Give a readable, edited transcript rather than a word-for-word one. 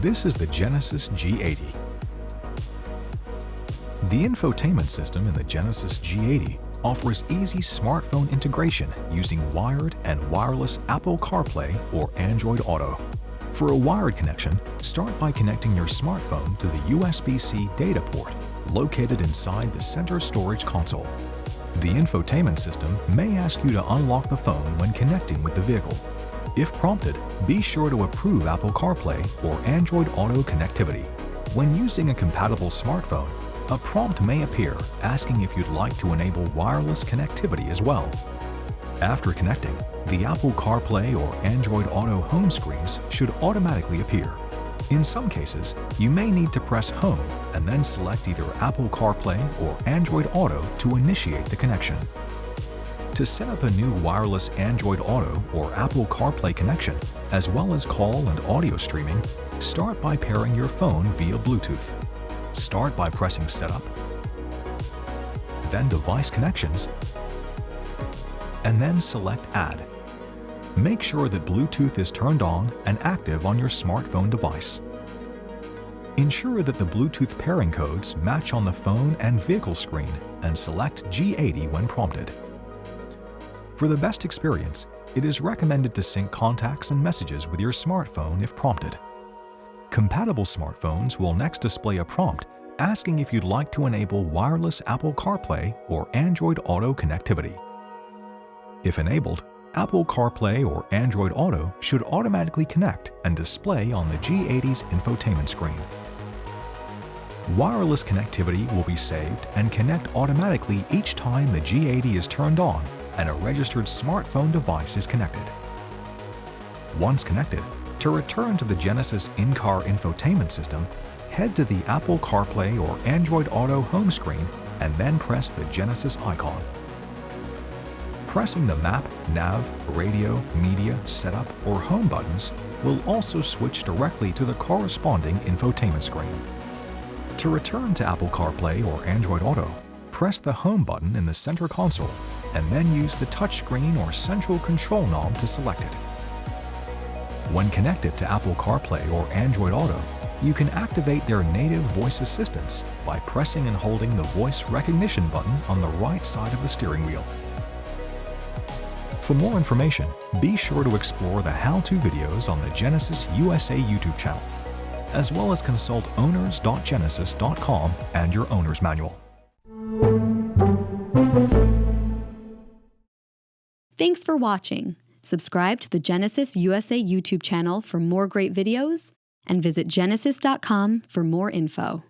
This is the Genesis G80. The infotainment system in the Genesis G80 offers easy smartphone integration using wired and wireless Apple CarPlay or Android Auto. For a wired connection, start by connecting your smartphone to the USB-C data port located inside the center storage console. The infotainment system may ask you to unlock the phone when connecting with the vehicle. If prompted, be sure to approve Apple CarPlay or Android Auto connectivity. When using a compatible smartphone, a prompt may appear asking if you'd like to enable wireless connectivity as well. After connecting, the Apple CarPlay or Android Auto home screens should automatically appear. In some cases, you may need to press Home and then select either Apple CarPlay or Android Auto to initiate the connection. To set up a new wireless Android Auto or Apple CarPlay connection, as well as call and audio streaming, start by pairing your phone via Bluetooth. Start by pressing Setup, then Device Connections, and then select Add. Make sure that Bluetooth is turned on and active on your smartphone device. Ensure that the Bluetooth pairing codes match on the phone and vehicle screen and select G80 when prompted. For the best experience, it is recommended to sync contacts and messages with your smartphone if prompted. Compatible smartphones will next display a prompt asking if you'd like to enable wireless Apple CarPlay or Android Auto connectivity. If enabled, Apple CarPlay or Android Auto should automatically connect and display on the G80's infotainment screen. Wireless connectivity will be saved and connect automatically each time the G80 is turned on and a registered smartphone device is connected. Once connected, to return to the Genesis in-car infotainment system, head to the Apple CarPlay or Android Auto home screen and then press the Genesis icon. Pressing the Map, Nav, Radio, Media, Setup, or Home buttons will also switch directly to the corresponding infotainment screen. To return to Apple CarPlay or Android Auto, press the Home button in the center console and then use the touchscreen or central control knob to select it. When connected to Apple CarPlay or Android Auto, you can activate their native voice assistants by pressing and holding the voice recognition button on the right side of the steering wheel. For more information, be sure to explore the how-to videos on the Genesis USA YouTube channel, as well as consult owners.genesis.com and your owner's manual. Thanks for watching. Subscribe to the Genesis USA YouTube channel for more great videos and visit genesis.com for more info.